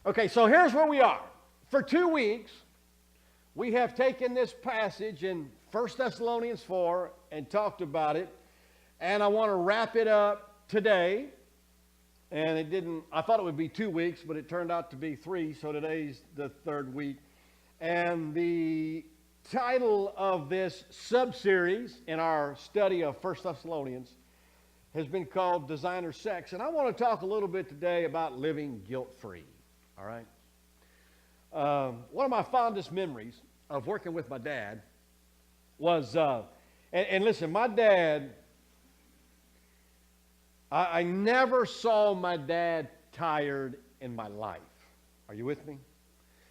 Okay, so here's where we are. For 2 weeks, we have taken this passage in 1 Thessalonians 4 and talked about it. And I want to wrap it up today. And I thought it would be 2 weeks, but it turned out to be 3, so today's the 3rd week. And the title of this sub-series in our study of 1 Thessalonians has been called Designer Sex. And I want to talk a little bit today about living guilt-free. All right? One of my fondest memories of working with my dad was, and listen, my dad, I never saw my dad tired in my life. Are you with me?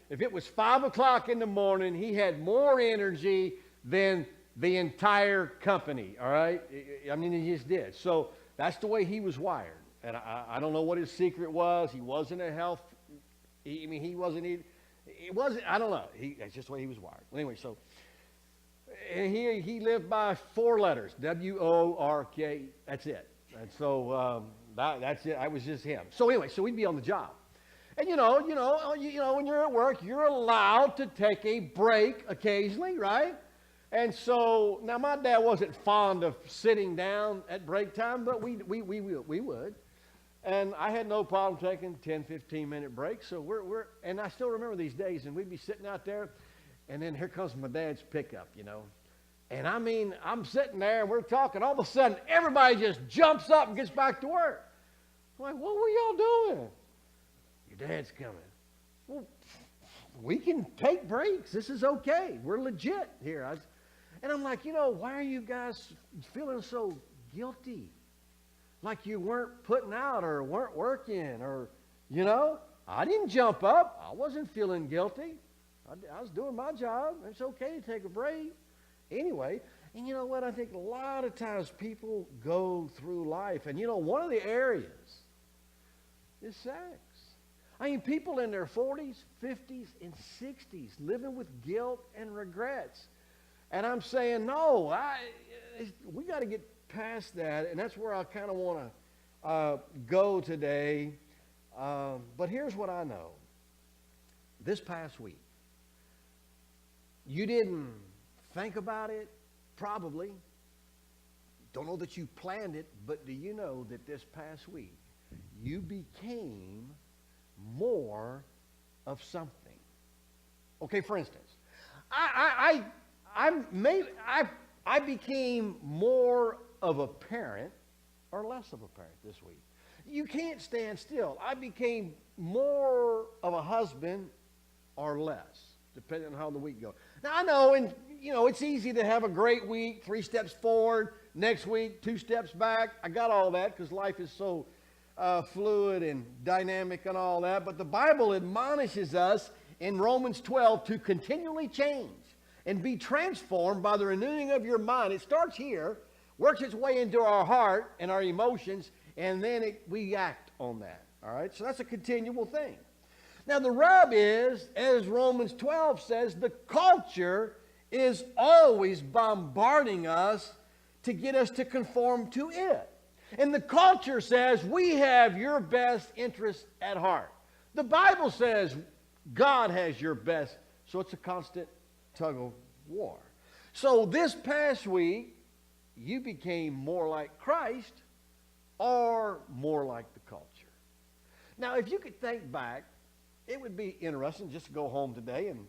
If it was 5 o'clock in the morning, he had more energy than the entire company, all right? I mean, he just did. So that's the way he was wired. And I don't know what his secret was. He wasn't a health, he wasn't, I don't know. That's just the way he was wired. Anyway, so he lived by 4 letters, W-O-R-K, that's it. And so that's it. I was just him. So anyway, so we'd be on the job. And you know, when you're at work, you're allowed to take a break occasionally, right? And so now my dad wasn't fond of sitting down at break time, but we would. And I had no problem taking 10, 15-minute breaks. So and I still remember these days, and we'd be sitting out there, and then here comes my dad's pickup, And I mean, I'm sitting there, and we're talking. All of a sudden, everybody just jumps up and gets back to work. I'm like, what were y'all doing? Your dad's coming. Well, we can take breaks. This is okay. We're legit here. And I'm like, why are you guys feeling so guilty? Like you weren't putting out or weren't working or, I didn't jump up. I wasn't feeling guilty. I was doing my job. It's okay to take a break. Anyway, and you know what? I think a lot of times people go through life, and one of the areas is sex. I mean, people in their 40s, 50s, and 60s living with guilt and regrets. And I'm saying, no, we got to get past that, and that's where I kind of want to go today. But here's what I know. This past week, you didn't think about it, probably. Don't know that you planned it, but do you know that this past week, you became more of something? Okay, for instance, I became more of a parent or less of a parent this week. You can't stand still. I became more of a husband or less, depending on how the week goes. Now, I know, and it's easy to have a great week, 3 steps forward, next week, 2 steps back. I got all that because life is so fluid and dynamic and all that. But the Bible admonishes us in Romans 12 to continually change and be transformed by the renewing of your mind. It starts here, works its way into our heart and our emotions, and then we act on that. All right? So that's a continual thing. Now, the rub is, as Romans 12 says, the culture is always bombarding us to get us to conform to it. And the culture says, we have your best interest at heart. The Bible says, God has your best. So it's a constant tug of war. So this past week, you became more like Christ or more like the culture. Now, if you could think back, it would be interesting just to go home today and,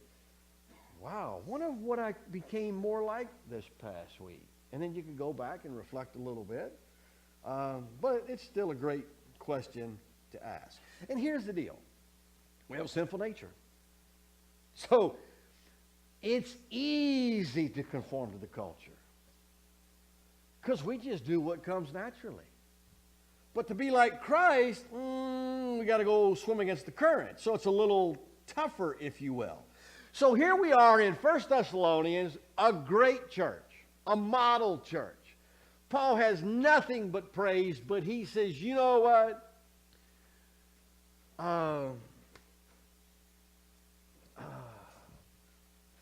wow, wonder what I became more like this past week. And then you can go back and reflect a little bit. But it's still a great question to ask. And here's the deal. We have a sinful nature. So it's easy to conform to the culture because we just do what comes naturally. But to be like Christ, we got to go swim against the current. So it's a little tougher, if you will. So here we are in 1 Thessalonians, a great church, a model church. Paul has nothing but praise, but he says, you know what?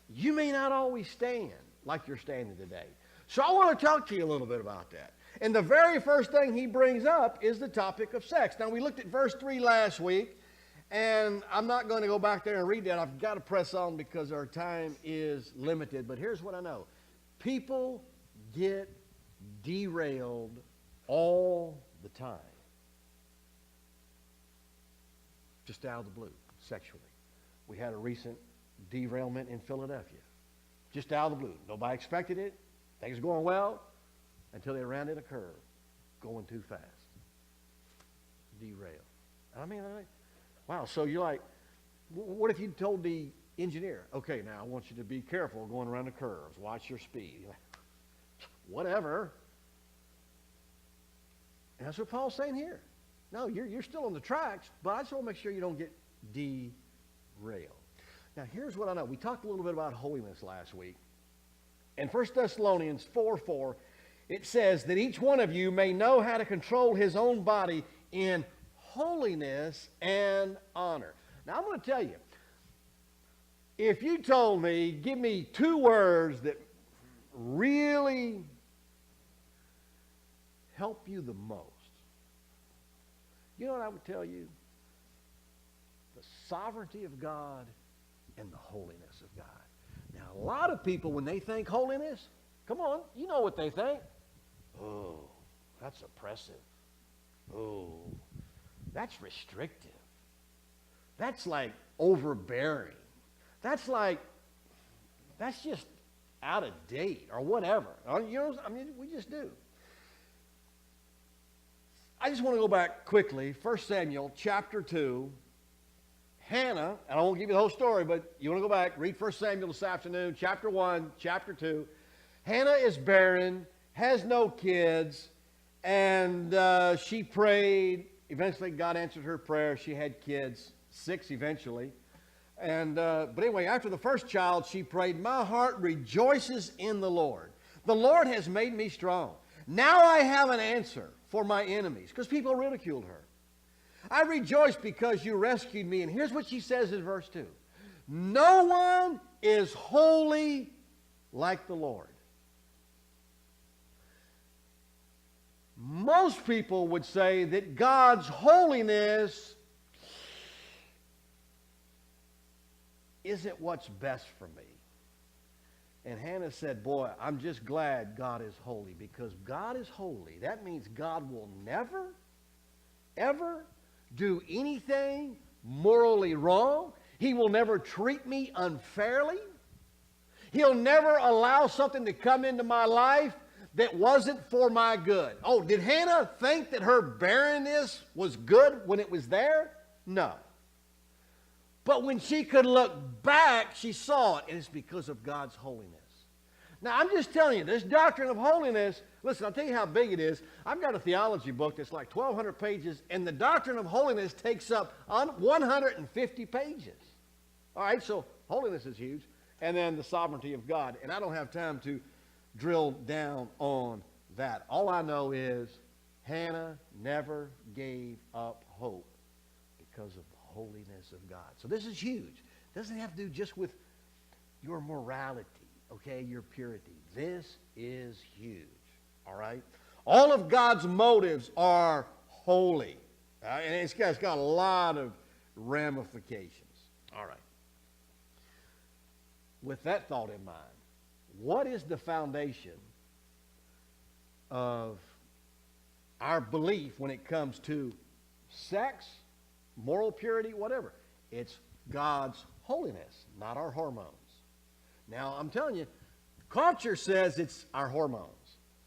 You may not always stand like you're standing today. So I want to talk to you a little bit about that. And the very first thing he brings up is the topic of sex. Now, we looked at verse 3 last week, And I'm not going to go back there and read that. I've got to press on because our time is limited. But here's what I know. People get derailed all the time. Just out of the blue, sexually. We had a recent derailment in Philadelphia. Just out of the blue. Nobody expected it. Things were going well until they rounded a curve. Going too fast. Derailed. I mean, wow. So you're like, what if you told the engineer, okay, now I want you to be careful going around the curves. Watch your speed. You're like, whatever. And that's what Paul's saying here. No, you're still on the tracks, but I just want to make sure you don't get derailed. Now, here's what I know. We talked a little bit about holiness last week. In 1 Thessalonians 4:4, it says that each one of you may know how to control his own body in holiness and honor. Now, I'm going to tell you, if you told me, give me 2 words that really help you the most, you know what I would tell you? The sovereignty of God and the holiness of God. Now, a lot of people, when they think holiness, come on, you know what they think. Oh, that's oppressive. Oh, that's restrictive. That's like overbearing. That's just out of date or whatever. You know, I mean, we just do. I just want to go back quickly. 1 Samuel chapter 2. Hannah, and I won't give you the whole story, but you want to go back, read 1 Samuel this afternoon, chapter 1, chapter 2. Hannah is barren, has no kids, and she prayed. Eventually, God answered her prayer. She had kids, 6 eventually. And but anyway, after the first child, she prayed, "My heart rejoices in the Lord. The Lord has made me strong. Now I have an answer for my enemies," because people ridiculed her. "I rejoice because you rescued me." And here's what she says in verse 2. "No one is holy like the Lord." Most people would say that God's holiness isn't what's best for me. And Hannah said, boy, I'm just glad God is holy, because God is holy. That means God will never, ever do anything morally wrong. He will never treat me unfairly. He'll never allow something to come into my life that wasn't for my good. Oh, did Hannah think that her barrenness was good when it was there? No. But when she could look back, she saw it, and it's because of God's holiness. Now, I'm just telling you, this doctrine of holiness, listen, I'll tell you how big it is. I've got a theology book that's like 1,200 pages, and the doctrine of holiness takes up 150 pages. All right, so holiness is huge. And then the sovereignty of God. And I don't have time to drill down on that. All I know is Hannah never gave up hope because of the holiness of God. So this is huge. It doesn't have to do just with your morality, okay, your purity. This is huge, all right? All of God's motives are holy. And it's got a lot of ramifications. All right. With that thought in mind, what is the foundation of our belief when it comes to sex, moral purity, whatever? It's God's holiness, not our hormones. Now, I'm telling you, culture says it's our hormones.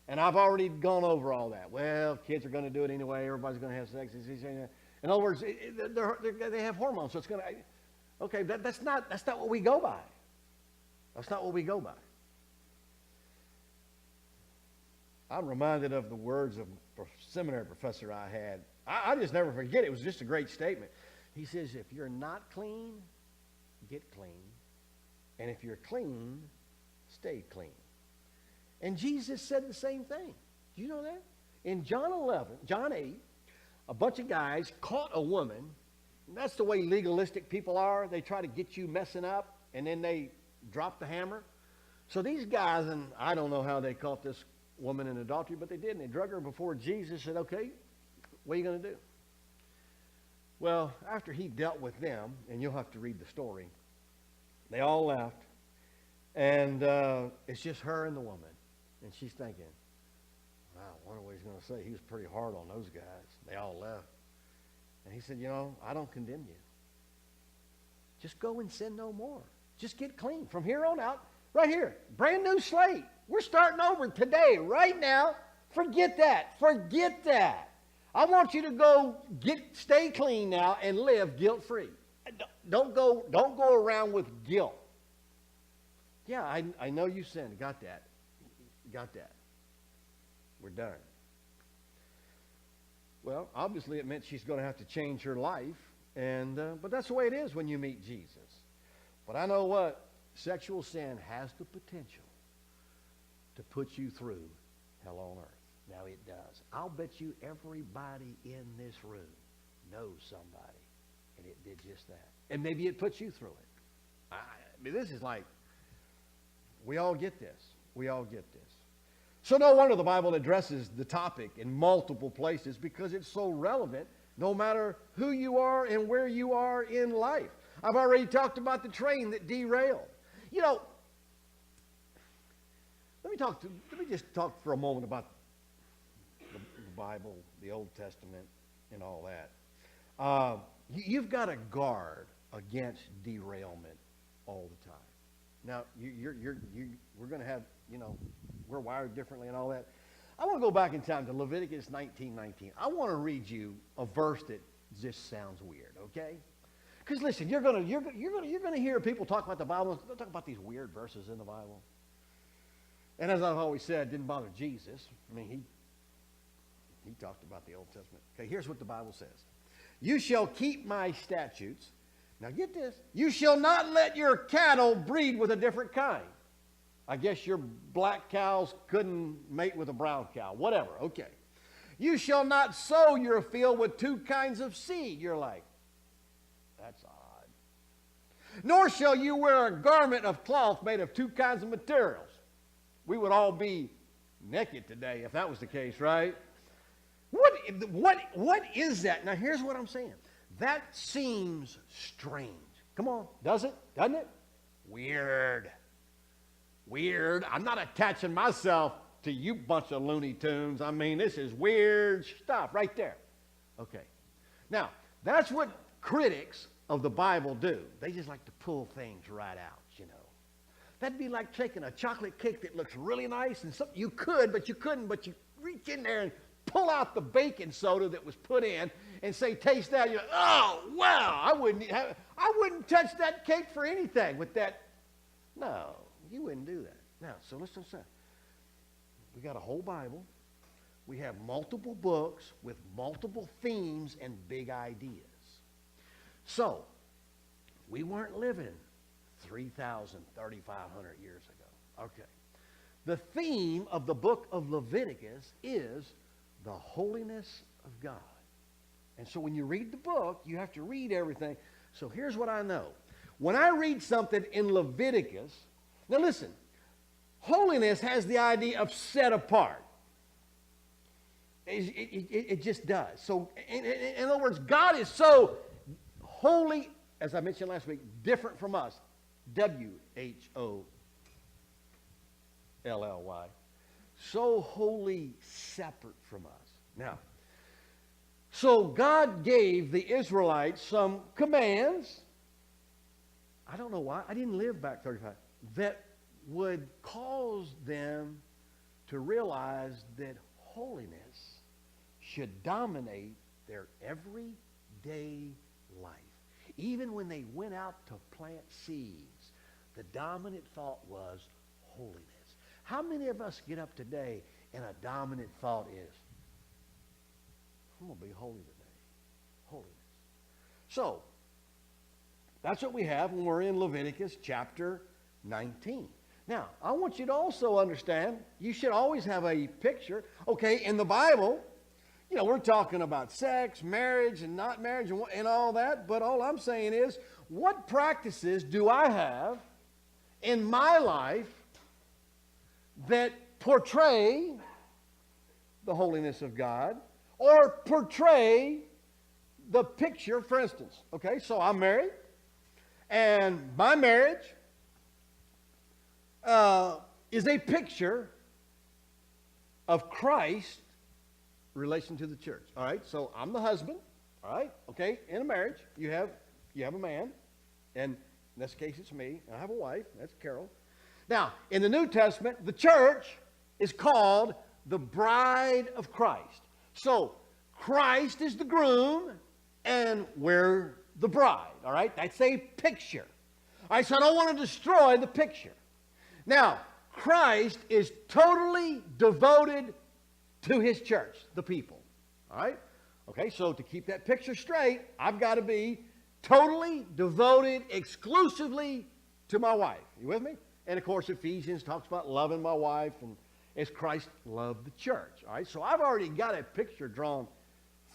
And I've already gone over all that. Well, kids are going to do it anyway. Everybody's going to have sex. In other words, they have hormones, so it's going to... Okay, that's not what we go by. That's not what we go by. I'm reminded of the words of a seminary professor I had. I just never forget it. It was just a great statement. He says, if you're not clean, get clean. And if you're clean, stay clean. And Jesus said the same thing. Do you know that? In John 8, a bunch of guys caught a woman. That's the way legalistic people are. They try to get you messing up, and then they drop the hammer. So these guys, and I don't know how they caught this woman in adultery, but they did, and they drug her before Jesus, said, okay, what are you going to do? Well, after he dealt with them, and you'll have to read the story, they all left, and it's just her and the woman. And she's thinking, wow, I wonder what he's going to say. He was pretty hard on those guys. They all left. And he said, you know, I don't condemn you. Just go and sin no more. Just get clean. From here on out, right here, brand new slate. We're starting over today, right now. Forget that. Forget that. I want you to go stay clean now and live guilt-free. Don't go around with guilt. Yeah, I know you sinned. Got that. Got that. We're done. Well, obviously it meant she's going to have to change her life, but that's the way it is when you meet Jesus. But I know what? Sexual sin has the potential to put you through hell on earth. Now it does. I'll bet you everybody in this room knows somebody, and it did just that. And maybe it puts you through it. I mean, this is like, we all get this. We all get this. So no wonder the Bible addresses the topic in multiple places, because it's so relevant no matter who you are and where you are in life. I've already talked about the train that derailed. You know, let me just talk for a moment about the Bible, the Old Testament, and all that. You've got to guard against derailment all the time. Now, we're going to have, you know, we're wired differently and all that. I want to go back in time to Leviticus 19:19. I want to read you a verse that just sounds weird, okay? Because listen, you're going to hear people talk about the Bible. They'll talk about these weird verses in the Bible. And as I've always said, it didn't bother Jesus. I mean, he talked about the Old Testament. Okay, here's what the Bible says. You shall keep my statutes. Now get this. You shall not let your cattle breed with a different kind. I guess your black cows couldn't mate with a brown cow. Whatever. Okay. You shall not sow your field with two kinds of seed. You're like, that's odd. Nor shall you wear a garment of cloth made of two kinds of materials. We would all be naked today if that was the case, right? What is that? Now here's what I'm saying. That seems strange. Come on, does it? Doesn't it? Weird. Weird. I'm not attaching myself to you bunch of Looney Tunes. I mean, this is weird stuff right there. Okay. Now, that's what critics of the Bible do. They just like to pull things right out, you know. That'd be like taking a chocolate cake that looks really nice and something you could, but you couldn't, but you reach in there and pull out the baking soda that was put in and say, taste that. You're like, oh, wow, I wouldn't touch that cake for anything with that. No, you wouldn't do that. Now, so listen. We got a whole Bible. We have multiple books with multiple themes and big ideas. So, we weren't living 3,000, 3,500 years ago. Okay. The theme of the book of Leviticus is the holiness of God. And so when you read the book, you have to read everything. So here's what I know. When I read something in Leviticus, now listen, holiness has the idea of set apart. It just does. So in other words, God is so holy, as I mentioned last week, different from us. WHOLLY. So wholly separate from us. Now, so God gave the Israelites some commands. I don't know why. I didn't live back 35. That would cause them to realize that holiness should dominate their everyday life. Even when they went out to plant seeds, the dominant thought was holiness. How many of us get up today and a dominant thought is, I'm going to be holy today. Holiness. So, that's what we have when we're in Leviticus chapter 19. Now, I want you to also understand, you should always have a picture. Okay, in the Bible, you know, we're talking about sex, marriage, and not marriage, and all that. But all I'm saying is, what practices do I have in my life that portray the holiness of God or portray the picture, for instance. Okay, so I'm married, and my marriage is a picture of Christ relation to the church. All right, so I'm the husband. All right, okay, in a marriage, you have a man, and in this case, it's me, and I have a wife. That's Carol. Now, in the New Testament, the church is called the bride of Christ. So, Christ is the groom, and we're the bride. All right, that's a picture. All right, so I don't want to destroy the picture. Now, Christ is totally devoted to his church, the people. All right? Okay, so to keep that picture straight, I've got to be totally devoted exclusively to my wife. You with me? And of course, Ephesians talks about loving my wife and as Christ loved the church. All right, so I've already got a picture drawn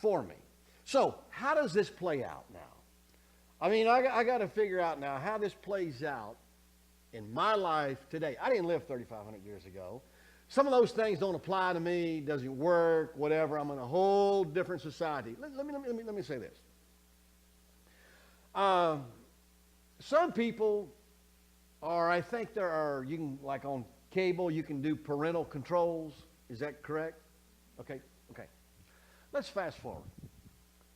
for me. So how does this play out now? I mean, I got to figure out now how this plays out in my life today. I didn't live 3,500 years ago. Some of those things don't apply to me, doesn't work, whatever. I'm in a whole different society. Let me say this. Some people are, I think there are, you can, like on cable, you can do parental controls. Is that correct? Okay. Let's fast forward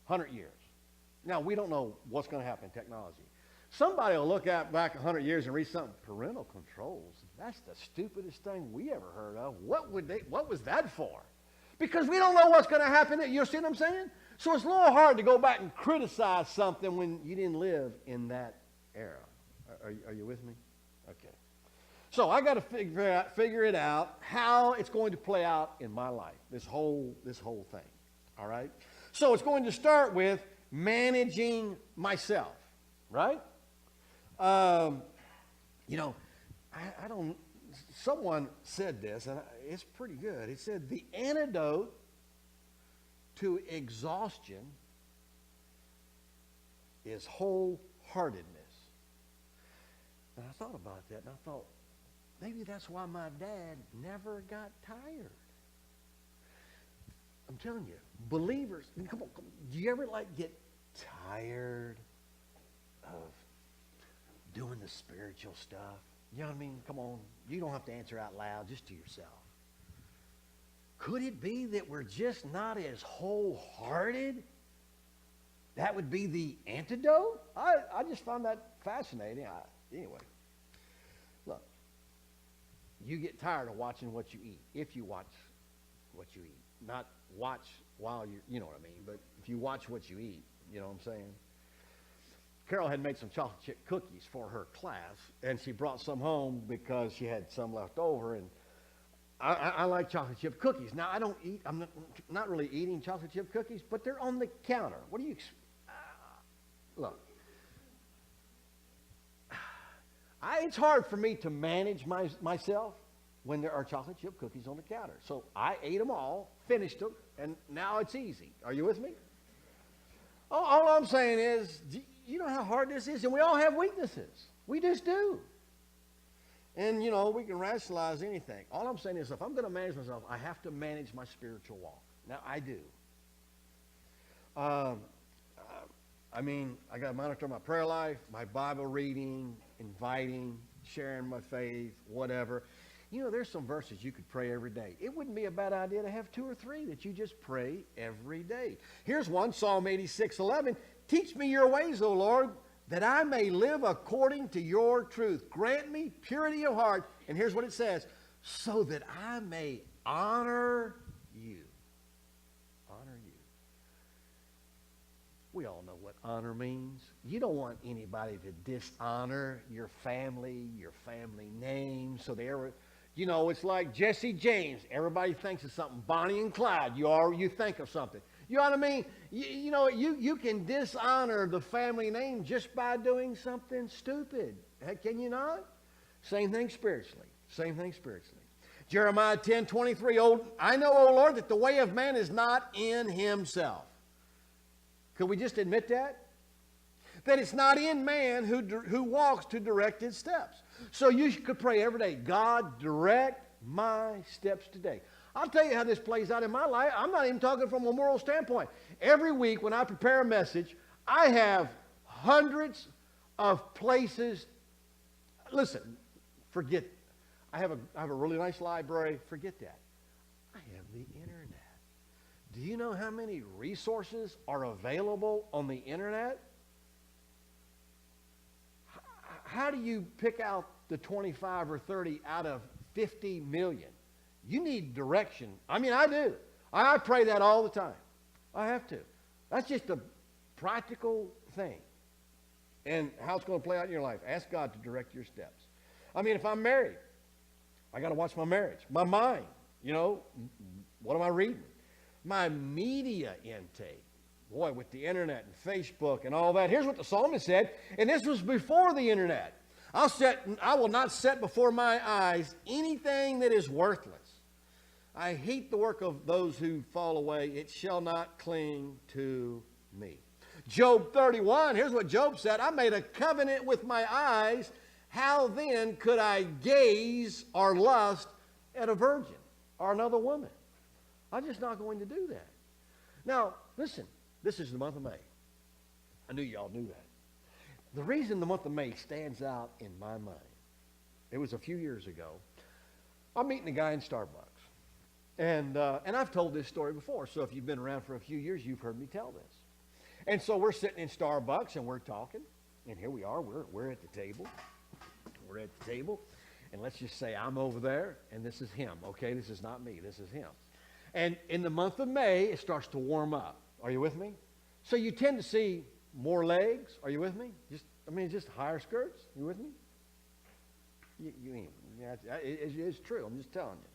100 years. Now, we don't know what's going to happen in technology. Somebody will look at back 100 years and read something, parental controls. That's the stupidest thing we ever heard of. What was that for? Because we don't know what's going to happen. You see what I'm saying? So it's a little hard to go back and criticize something when you didn't live in that era. Are you with me? Okay. So I got to figure it out how it's going to play out in my life. This whole thing. All right. So it's going to start with managing myself. Right? You know, I don't. Someone said this, and it's pretty good. It said the antidote to exhaustion is wholeheartedness. And I thought about that, and I thought, maybe that's why my dad never got tired. I'm telling you, believers, come on, do you ever get tired of doing the spiritual stuff? You know what I mean? Come on, you don't have to answer out loud, just to yourself. Could it be that we're just not as wholehearted? That would be the antidote? I just found that fascinating. Anyway, look, you get tired of watching what you eat, if you watch what you eat. Not watch while you know what I mean, but if you watch what you eat, you know what I'm saying? Carol had made some chocolate chip cookies for her class, and she brought some home because she had some left over, and I like chocolate chip cookies. Now, I'm not really eating chocolate chip cookies, but they're on the counter. What do you, look, it's hard for me to manage myself when there are chocolate chip cookies on the counter. So I ate them all, finished them, and now it's easy. Are you with me? All I'm saying is, you know how hard this is? And we all have weaknesses. We just do. And, you know, we can rationalize anything. All I'm saying is if I'm going to manage myself, I have to manage my spiritual walk. Now, I do. I mean, I got to monitor my prayer life, my Bible reading, inviting, sharing my faith, whatever. You know, there's some verses you could pray every day. It wouldn't be a bad idea to have 2 or 3 that you just pray every day. Here's one, Psalm 86:11. Teach me your ways, O Lord, that I may live according to your truth. Grant me purity of heart. And here's what it says. So that I may honor you. Honor you. We all know what honor means. You don't want anybody to dishonor your family name. So you know, it's like Jesse James. Everybody thinks of something. Bonnie and Clyde. You think of something. You know what I mean? You know, you can dishonor the family name just by doing something stupid. Can you not? Same thing spiritually. Jeremiah 10:23. I know, O Lord, that the way of man is not in himself. Could we just admit that? That it's not in man who walks to direct his steps. So you could pray every day, God, direct my steps today. I'll tell you how this plays out in my life. I'm not even talking from a moral standpoint. Every week when I prepare a message, I have hundreds of places. Listen, forget, I have a really nice library. Forget that. I have the internet. Do you know how many resources are available on the internet? How do you pick out the 25 or 30 out of 50 million? You need direction. I mean, I do. I pray that all the time. I have to. That's just a practical thing. And how it's going to play out in your life. Ask God to direct your steps. I mean, if I'm married, I got to watch my marriage. My mind, you know, what am I reading? My media intake. Boy, with the internet and Facebook and all that. Here's what the psalmist said, and this was before the internet. I will not set before my eyes anything that is worthless. I hate the work of those who fall away. It shall not cling to me. Job 31, here's what Job said. I made a covenant with my eyes. How then could I gaze or lust at a virgin or another woman? I'm just not going to do that. Now, listen, this is the month of May. I knew y'all knew that. The reason the month of May stands out in my mind, it was a few years ago. I'm meeting a guy in Starbucks. And I've told this story before, so if you've been around for a few years, you've heard me tell this. And so we're sitting in Starbucks, and we're talking. And here we are. We're at the table. We're at the table. And let's just say I'm over there, and this is him. Okay, this is not me. This is him. And in the month of May, it starts to warm up. Are you with me? So you tend to see more legs. Are you with me? Just higher skirts. You with me? It's true. I'm just telling you.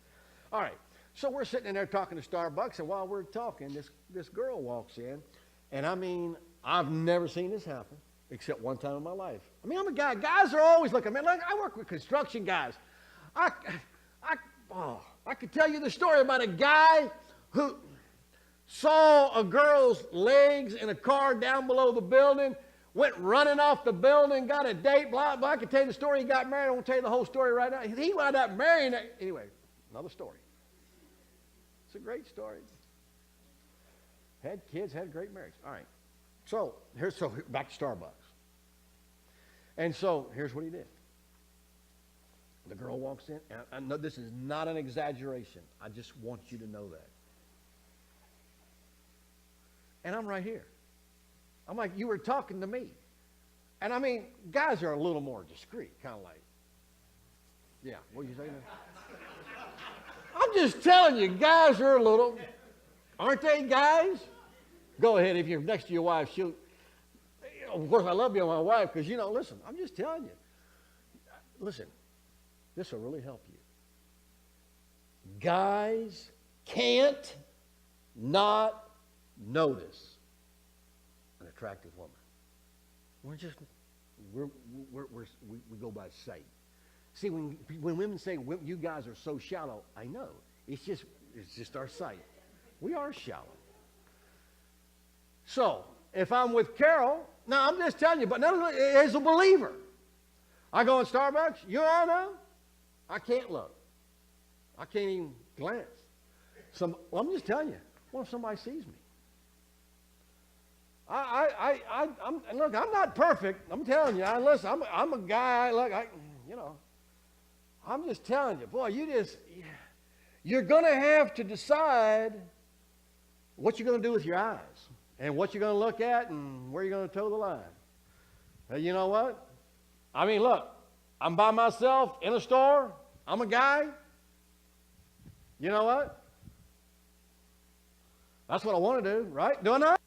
All right. So we're sitting in there talking to Starbucks, and while we're talking, this girl walks in. And I mean, I've never seen this happen except one time in my life. I mean, I'm a guy. Guys are always looking. Man, look, I work with construction guys. I could tell you the story about a guy who saw a girl's legs in a car down below the building, went running off the building, got a date, blah, blah. I could tell you the story. He got married. I won't tell you the whole story right now. He wound up marrying her. Anyway, another story. It's a great story. Had kids, had a great marriage. All right. So back to Starbucks. And so here's what he did. The girl walks in, and I know this is not an exaggeration. I just want you to know that. And I'm right here. I'm like, you were talking to me. And I mean, guys are a little more discreet, kind of like, yeah, what are you saying? I'm just telling you, guys are a little, aren't they, guys? Go ahead, if you're next to your wife, shoot. Of course, I love being my wife because, listen, I'm just telling you. Listen, this will really help you. Guys can't not notice an attractive woman. We go by sight. See, when women say you guys are so shallow, I know. It's just our sight. We are shallow. So, if I'm with Carol, now I'm just telling you, but as a believer, I go in Starbucks, I know, I can't look. I can't even glance. I'm just telling you, what if somebody sees me? Look, I'm not perfect. I'm telling you. Listen, I'm a guy. Look, I'm just telling you, boy, you're going to have to decide what you're going to do with your eyes and what you're going to look at and where you're going to toe the line. You know what? I mean, look, I'm by myself in a store. I'm a guy. You know what? That's what I want to do, right? Do I not?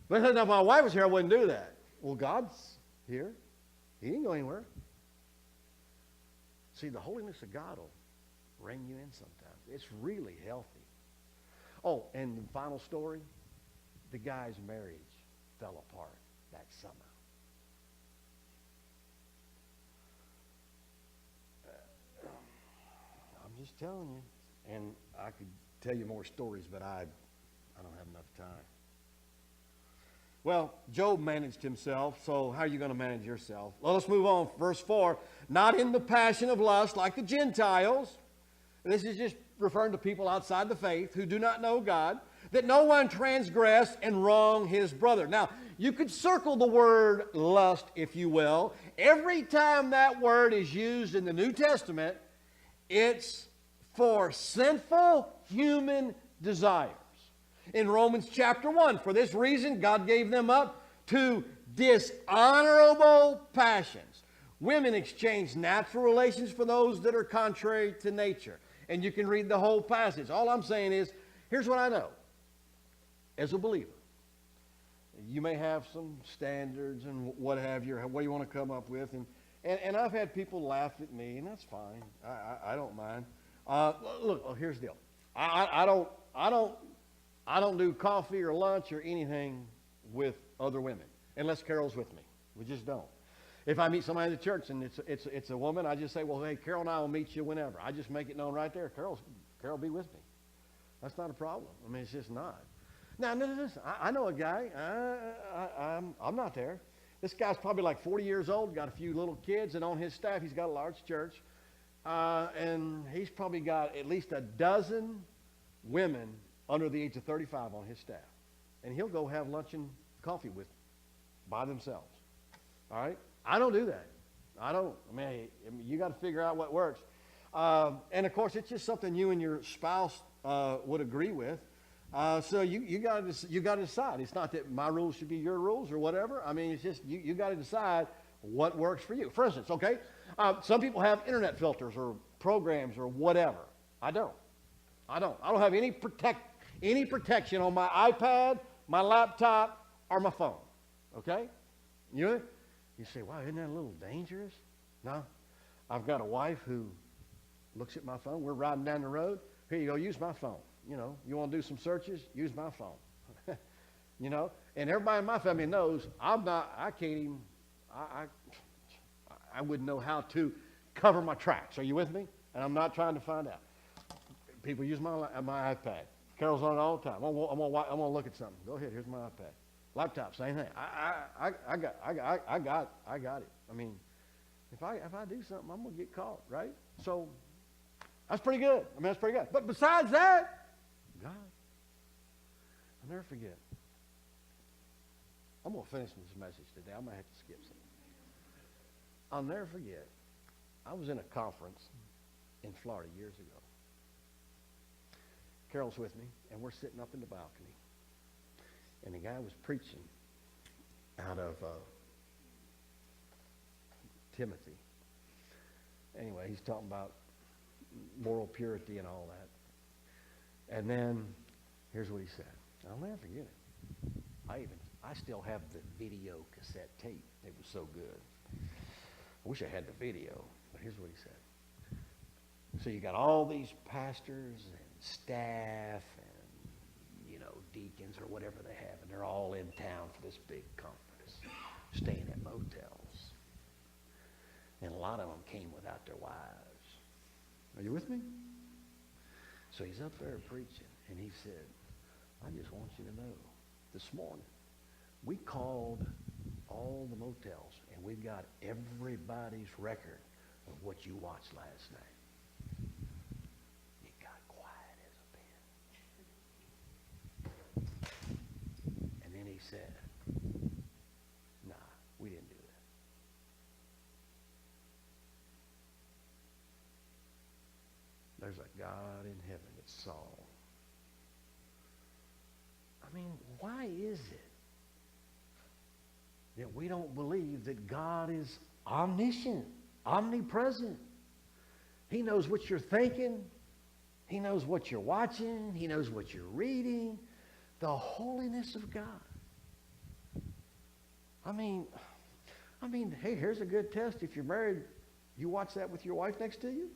But if my wife was here, I wouldn't do that. Well, God's here. He didn't go anywhere. See, the holiness of God will rein you in sometimes. It's really healthy. Oh, and the final story, the guy's marriage fell apart that summer. I'm just telling you. And I could tell you more stories, but I don't have enough time. Well, Job managed himself, so how are you going to manage yourself? Well, let's move on. Verse 4, not in the passion of lust like the Gentiles. This is just referring to people outside the faith who do not know God, that no one transgress and wrong his brother. Now, you could circle the word lust, if you will. Every time that word is used in the New Testament, it's for sinful human desires. In Romans chapter 1, for this reason, God gave them up to dishonorable passions. Women exchange natural relations for those that are contrary to nature. And you can read the whole passage. All I'm saying is, here's what I know. As a believer, you may have some standards and what have you, what you want to come up with. And I've had people laugh at me, and that's fine. I don't mind. Look, here's the deal. I don't do coffee or lunch or anything with other women, unless Carol's with me. We just don't. If I meet somebody in the church and it's a woman, I just say, well, hey, Carol and I will meet you whenever. I just make it known right there. Carol be with me. That's not a problem. I mean, it's just not. Now, listen, I know a guy. I'm not there. This guy's probably like 40 years old, got a few little kids, and on his staff, he's got a large church. And he's probably got at least a dozen women under the age of 35 on his staff. And he'll go have lunch and coffee with them by themselves. All right? I don't do that. I mean, you got to figure out what works. And, of course, it's just something you and your spouse would agree with. So you got to decide. It's not that my rules should be your rules or whatever. I mean, it's just you got to decide what works for you. For instance, okay, some people have internet filters or programs or whatever. I don't have any protection on my iPad, my laptop, or my phone. Okay? You say, wow, isn't that a little dangerous? No. I've got a wife who looks at my phone. We're riding down the road. Here you go, use my phone. You know, you want to do some searches? Use my phone. You know, and everybody in my family knows I wouldn't know how to cover my tracks. Are you with me? And I'm not trying to find out. People use my iPad. Carol's on it all the time. I'm gonna look at something. Go ahead. Here's my iPad. Laptop, same thing. I got it. I mean, if I do something, I'm gonna get caught, right? So that's pretty good. I mean, that's pretty good. But besides that, God, I'll never forget. I'm going to finish this message today. I might have to skip something. I'll never forget. I was in a conference in Florida years ago. Carol's with me, and we're sitting up in the balcony. And the guy was preaching out of Timothy. Anyway, he's talking about moral purity and all that. And then, here's what he said. I'll never forget it. I still have the video cassette tape. It was so good. I wish I had the video, but here's what he said. So you got all these pastors and staff and, you know, deacons or whatever they have, and they're all in town for this big conference, staying at motels. And a lot of them came without their wives. Are you with me? So he's up there preaching, and he said, I just want you to know, this morning, we called all the motels, and we've got everybody's record of what you watched last night. It got quiet as a pin. And then he said, nah, we didn't do that. There's a God in heaven that saw. I mean, why is it that we don't believe that God is omniscient, omnipresent? He knows what you're thinking. He knows what you're watching. He knows what you're reading. The holiness of God. I mean, hey, here's a good test. If you're married, you watch that with your wife next to you?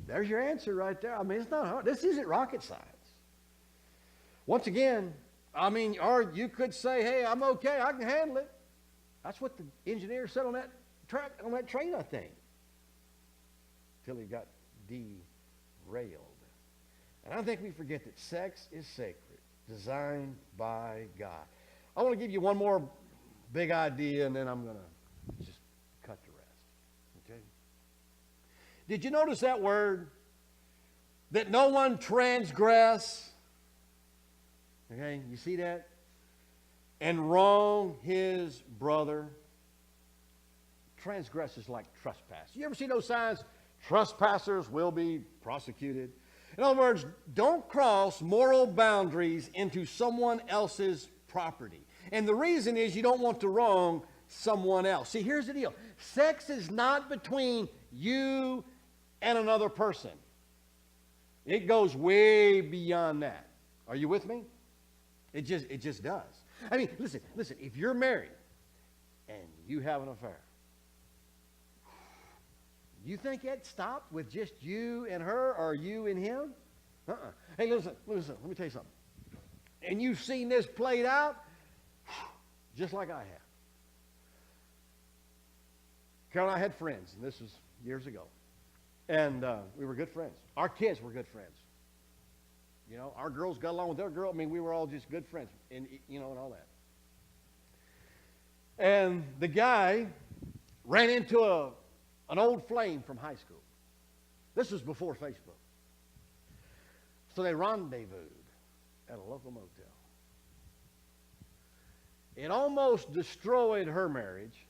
There's your answer right there. I mean, it's not hard. This isn't rocket science. Once again, I mean, or you could say, hey, I'm okay. I can handle it. That's what the engineer said on that train, I think. Till he got derailed. And I think we forget that sex is sacred, designed by God. I want to give you one more big idea, and then I'm going to just cut the rest. Okay? Did you notice that word that no one transgress. Okay, you see that? And wrong his brother. Transgress is like trespass. You ever see those signs? Trespassers will be prosecuted. In other words, don't cross moral boundaries into someone else's property. And the reason is you don't want to wrong someone else. See, here's the deal. Sex is not between you and another person. It goes way beyond that. Are you with me? It just does. I mean, listen, if you're married and you have an affair, you think it stopped with just you and her or you and him? Hey, listen, let me tell you something. And you've seen this played out just like I have. Carol and I had friends, and this was years ago. And we were good friends. Our kids were good friends. You know, our girls got along with their girl. I mean, we were all just good friends, and you know, and all that. And the guy ran into an old flame from high school. This was before Facebook. So they rendezvoused at a local motel. It almost destroyed her marriage.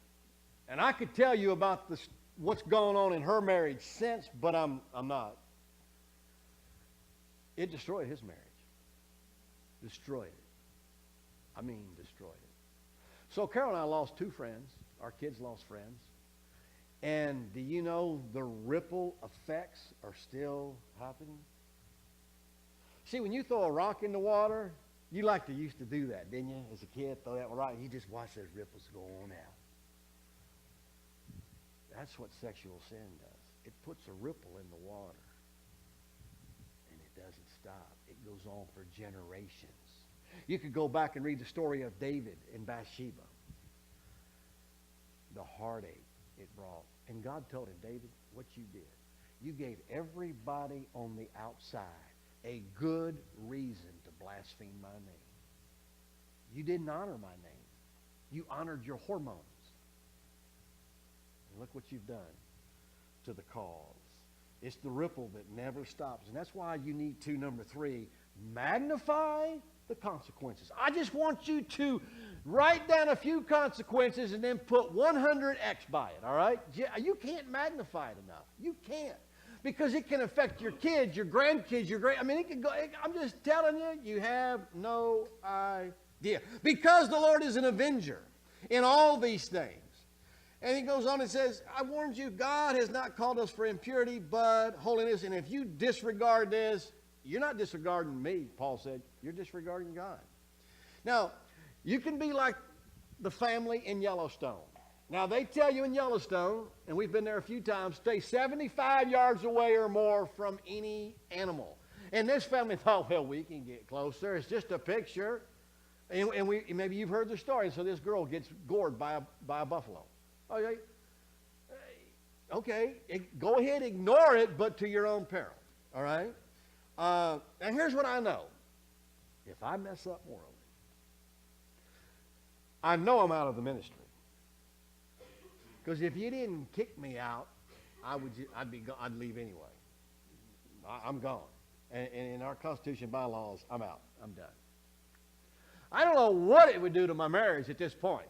And I could tell you about what's going on in her marriage since, but I'm not. It destroyed his marriage. Destroyed it. I mean, destroyed it. So Carol and I lost two friends. Our kids lost friends. And do you know the ripple effects are still happening? See, when you throw a rock in the water, you used to do that, didn't you? As a kid, throw that rock, you just watch those ripples go on out. That's what sexual sin does. It puts a ripple in the water. And it doesn't stop. It goes on for generations. You could go back and read the story of David and Bathsheba. The heartache it brought. And God told him, David, what you did, you gave everybody on the outside a good reason to blaspheme my name. You didn't honor my name. You honored your hormones. And look what you've done to the cause. It's the ripple that never stops. And that's why you need to, number 3, magnify the consequences. I just want you to write down a few consequences and then put 100x by it, all right? You can't magnify it enough. You can't. Because it can affect your kids, your grandkids, it can go, I'm just telling you, you have no idea. Because the Lord is an avenger in all these things. And he goes on and says, I warned you, God has not called us for impurity, but holiness. And if you disregard this, you're not disregarding me, Paul said. You're disregarding God. Now, you can be like the family in Yellowstone. Now, they tell you in Yellowstone, and we've been there a few times, stay 75 yards away or more from any animal. And this family thought, well, we can get closer. It's just a picture. And maybe you've heard the story. So this girl gets gored by a buffalo. Okay, go ahead, ignore it, but to your own peril. All right? And here's what I know. If I mess up morally, I know I'm out of the ministry. Because if you didn't kick me out, I'd leave anyway. I'm gone. And in our Constitution bylaws, I'm out. I'm done. I don't know what it would do to my marriage at this point.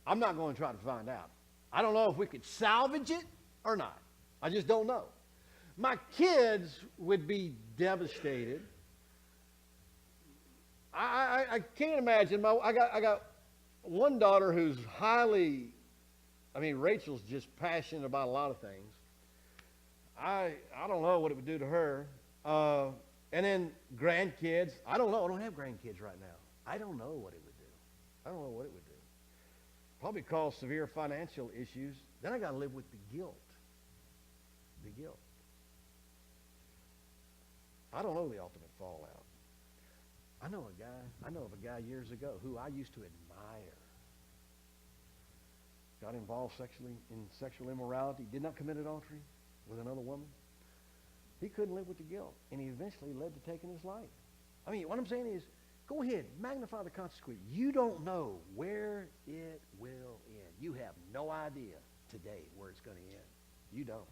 I'm not going to try to find out. I don't know if we could salvage it or not. I just don't know. My kids would be devastated. I can't imagine. I got one daughter who's Rachel's just passionate about a lot of things. I don't know what it would do to her. And then grandkids. I don't know. I don't have grandkids right now. I don't know what it would do. I don't know what it would do. Probably cause severe financial issues. Then I got to live with the guilt. The guilt. I don't know the ultimate fallout. I know of a guy years ago who I used to admire. Got involved sexually in sexual immorality. Did not commit adultery with another woman. He couldn't live with the guilt, and he eventually led to taking his life. What I'm saying is, go ahead, magnify the consequence. You don't know where it will end. You have no idea today where it's going to end. You don't.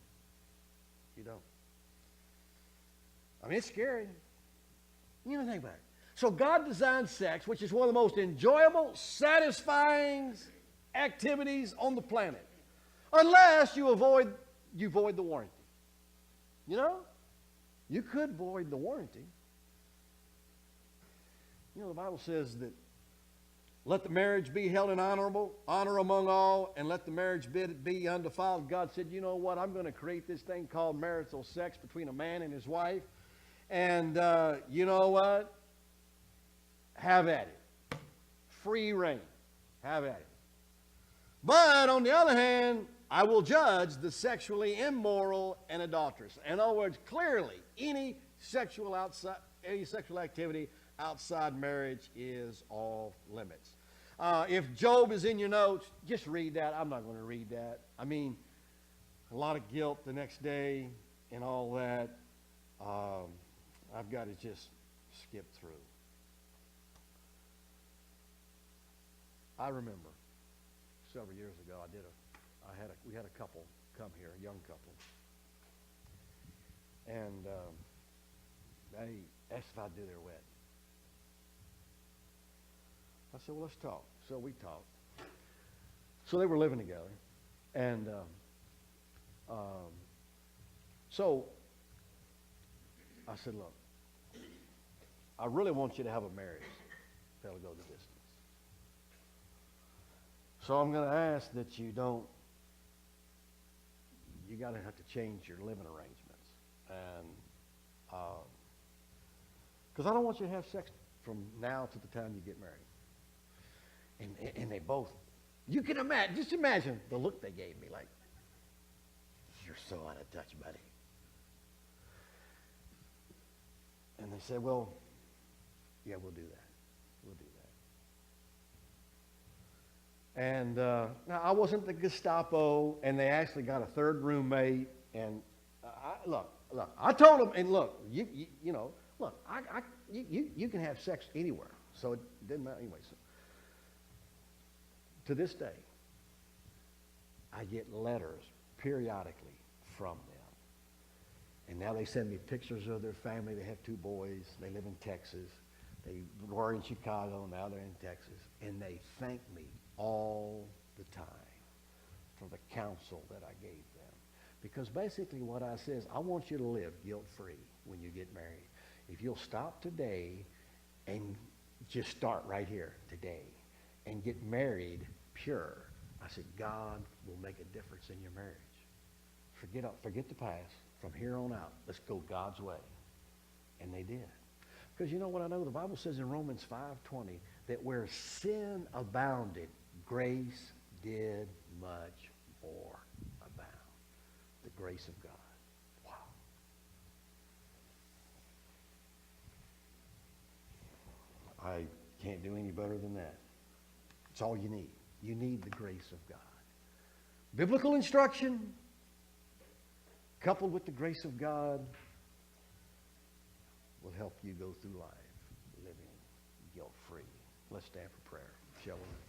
You don't. I mean, it's scary. You know, think about it. So God designed sex, which is one of the most enjoyable, satisfying activities on the planet, unless you void the warranty. You know, you could void the warranty. You know, the Bible says that let the marriage be held in honor among all, and let the marriage be undefiled. God said, you know what, I'm going to create this thing called marital sex between a man and his wife. And you know what? Have at it. Free reign. Have at it. But on the other hand, I will judge the sexually immoral and adulterous. In other words, clearly, any sexual activity outside marriage is off limits. If Job is in your notes, just read that. I'm not going to read that. I mean, a lot of guilt the next day and all that. I've got to just skip through. I remember several years ago, we had a couple come here, a young couple, and they asked if I'd do their wedding. I said, well, let's talk. So we talked. So they were living together, and so I said, look, I really want you to have a marriage that'll go the distance. So I'm going to ask that you got to have to change your living arrangements. And because I don't want you to have sex from now to the time you get married. And they both, you can imagine, just imagine the look they gave me, like, you're so out of touch, buddy. And they said, well, yeah, we'll do that. We'll do that. And now, I wasn't the Gestapo, and they actually got a third roommate. And look, I told them, and look, you know, look, you can have sex anywhere, so it didn't matter anyway. So, to this day, I get letters periodically from them. And now they send me pictures of their family. They have 2 boys. They live in Texas. They were in Chicago. Now they're in Texas. And they thank me all the time for the counsel that I gave them. Because basically what I say is, I want you to live guilt-free when you get married. If you'll stop today and just start right here today and get married pure, I said, God will make a difference in your marriage. Forget the past. From here on out, let's go God's way. And they did. Because you know what I know? The Bible says in Romans 5:20 that where sin abounded, grace did much more abound. The grace of God. Wow. I can't do any better than that. It's all you need. You need the grace of God. Biblical instruction coupled with the grace of God will help you go through life living guilt-free. Let's stand for prayer, shall we?